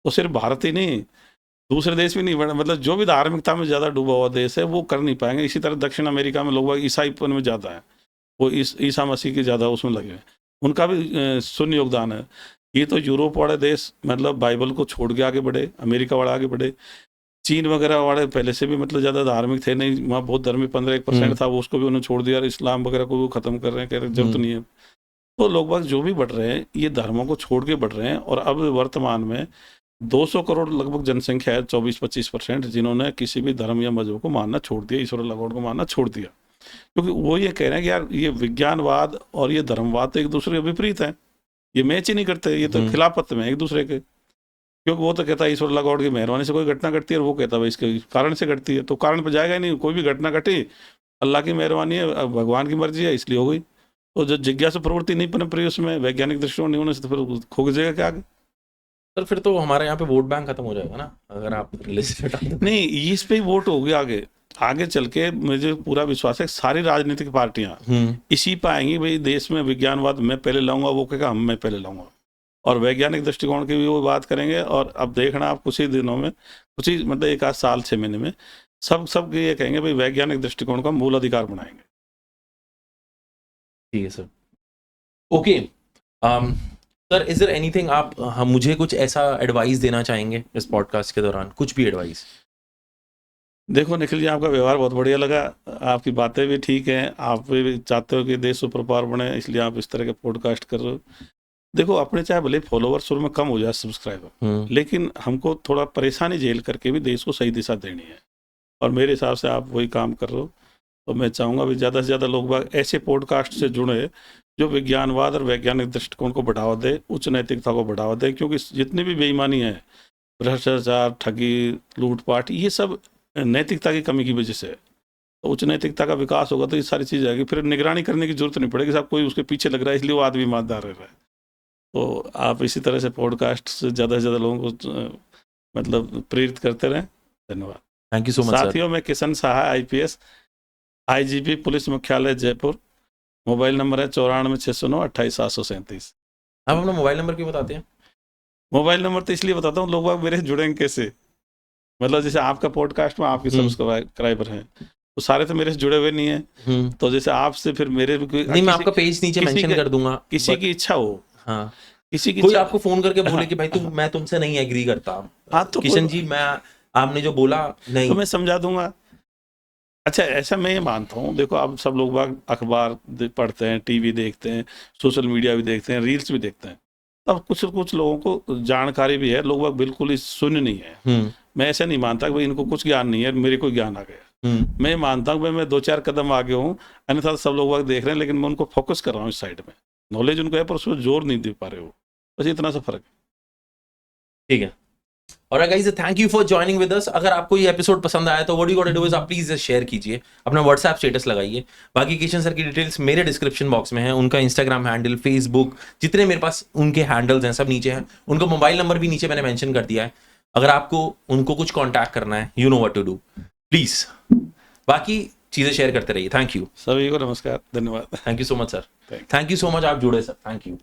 तो सिर्फ भारत ही नहीं, दूसरे देश भी नहीं, मतलब जो भी धार्मिकता में ज़्यादा डूबा हुआ देश है वो कर नहीं पाएंगे। इसी तरह दक्षिण अमेरिका में लोग ईसाईपन में ज़्यादा है, वो ईसा मसीह के ज़्यादा उसमें लगे हैं, उनका भी शून्य योगदान है। ये तो यूरोप वाले देश मतलब बाइबल को छोड़ के आगे बढ़े, अमेरिका वाले आगे बढ़े, चीन वगैरह वाले पहले से भी मतलब ज़्यादा धार्मिक थे नहीं, वहाँ बहुत धर्मी 15-1% था, वो उसको भी उन्होंने छोड़ दिया, और इस्लाम वगैरह को भी खत्म कर रहे हैं, कह रहे जरूरत नहीं है। तो लोग बाग जो भी बढ़ रहे हैं ये धर्मों को छोड़ के बढ़ रहे हैं, और अब वर्तमान में 200 करोड़ लगभग जनसंख्या है, 24-25% जिन्होंने किसी भी धर्म या मजहब को मानना छोड़ दिया, ईश्वर लॉर्ड को मानना छोड़ दिया, क्योंकि वो ये कह रहे हैं कि यार ये विज्ञानवाद और ये धर्मवाद तो एक दूसरे के विपरीत है, ये मैच ही नहीं करते, ये तो खिलाफत में एक दूसरे के। क्योंकि वो तो कहता है ईश्वर लॉर्ड की मेहरबानी से कोई घटना घटती है, और वो कहता है भाई इसके कारण से घटती है, तो कारण पर जाएगा ही नहीं। कोई भी घटना घटी अल्लाह की मेहरबानी है, भगवान की मर्जी है, इसलिए हो गई। तो जो जिज्ञासु प्रवृत्ति नहीं पनप रही उसमें, वैज्ञानिक दृष्टिकोण नहीं होने से, तो फिर खो जाएगा क्या आगे? सर फिर तो हमारे यहाँ पे वोट बैंक खत्म हो जाएगा ना, अगर आप लिस्ट हटा दें। नहीं, इस पे ही वोट होगी आगे, आगे चल के मुझे पूरा विश्वास है सारी राजनीतिक पार्टियां इसी पर आएंगी, भाई देश में विज्ञानवाद मैं पहले लाऊंगा, वो कहेगा मैं पहले लाऊंगा, और वैज्ञानिक दृष्टिकोण की भी वो बात करेंगे। और अब देखना आप कुछ ही दिनों में, कुछ ही मतलब 1 साल 6 महीने में सब ये कहेंगे भाई वैज्ञानिक दृष्टिकोण का मूल अधिकार बनाएंगे। ठीक है sir, okay. Sir is there anything आप मुझे कुछ ऐसा एडवाइस देना चाहेंगे इस पॉडकास्ट के दौरान, कुछ भी एडवाइस? देखो निखिल जी, आपका व्यवहार बहुत बढ़िया लगा, आपकी बातें भी ठीक हैं, आप भी चाहते हो कि देश सुपर पावर बने, इसलिए आप इस तरह के पॉडकास्ट कर रहे हो। देखो अपने चाहे भले फॉलोवर शुरू में कम हो जाए, सब्सक्राइबर, लेकिन हमको थोड़ा परेशानी झेल करके भी देश को सही दिशा देनी है, और मेरे हिसाब से आप वही काम कर रहे हो। तो मैं चाहूँगा भी ज़्यादा से ज़्यादा लोग ऐसे पॉडकास्ट से जुड़े जो विज्ञानवाद और वैज्ञानिक दृष्टिकोण को बढ़ावा दे, उच्च नैतिकता को बढ़ावा दे, क्योंकि जितनी भी बेईमानी है, भ्रष्टाचार, ठगी, लूटपाट, ये सब नैतिकता की कमी की वजह से है। तो उच्च नैतिकता का विकास होगा तो ये सारी चीज़ आएगी, फिर निगरानी करने की जरूरत नहीं पड़ेगी, साहब कोई उसके पीछे लग रहा है इसलिए वो आदमी ईमानदार रह रहा है। तो आप इसी तरह से पॉडकास्ट से ज़्यादा से ज़्यादा लोगों को मतलब प्रेरित करते रहें। धन्यवाद, थैंक यू सो मच। साथियों, मैं Kishan Saha, IPS, IGP, police मुख्यालय जयपुर। मोबाइल नंबर है 94 609 28 737। आप अपना मोबाइल नंबर क्यों बताते हैं? मोबाइल नंबर तो इसलिए बताता हूँ, लोग मेरे से जुड़ेंगे कैसे, मतलब जैसे आपका पॉडकास्ट में आपके सब्सक्राइबर हैं, तो सारे तो मेरे से जुड़े हुए नहीं है, तो जैसे आपसे फिर मेरे भी नहीं, मैं आपका पेज नीचे मेंशन कर दूंगा, किसी की इच्छा हो, हाँ, किसी की कोई आपको फोन करके बोले कि भाई मैं तुमसे नहीं एग्री करता, हाँ तो किशन जी मैं आपने जो बोला नहीं, तो मैं समझा दूंगा। अच्छा, ऐसा मैं ये मानता हूँ, देखो अब सब लोग अखबार पढ़ते हैं, TV देखते हैं, सोशल मीडिया भी देखते हैं, रील्स भी देखते हैं, तब कुछ लोगों को जानकारी भी है, लोग बिल्कुल ही शून्य नहीं है। मैं ऐसा नहीं मानता कि भाई इनको कुछ ज्ञान नहीं है, मेरे को ज्ञान आ गया। मैं मानता हूँ भाई मैं 2-4 कदम आगे हूँ, अन्यथा सब लोग देख रहे हैं, लेकिन मैं उनको फोकस कर रहा हूँ इस साइड में, नॉलेज उनको है पर उसमें जोर नहीं दे पा रहे हो, बस इतना सा फर्क है। ठीक है, और guys thank you for joining with us. अगर आपको ये एपिसोड पसंद आया तो व्हाट यू गोटा डू इज आप प्लीज शेयर कीजिए, अपना व्हाट्सएप स्टेटस लगाइए। बाकी किशन सर की डिटेल्स मेरे डिस्क्रिप्शन बॉक्स में है, उनका इंस्टाग्राम हैंडल, फेसबुक, जितने मेरे पास उनके हैंडल्स हैं सब नीचे हैं, उनका मोबाइल नंबर भी नीचे मैंने मेंशन कर दिया है। अगर आपको उनको कुछ कॉन्टैक्ट करना है, you know what to do, please बाकी चीजें शेयर करते रहिए। थैंक यू सभी को, नमस्कार, धन्यवाद। Thank you so much sir, thank you so much, आप जुड़े सर, थैंक यू।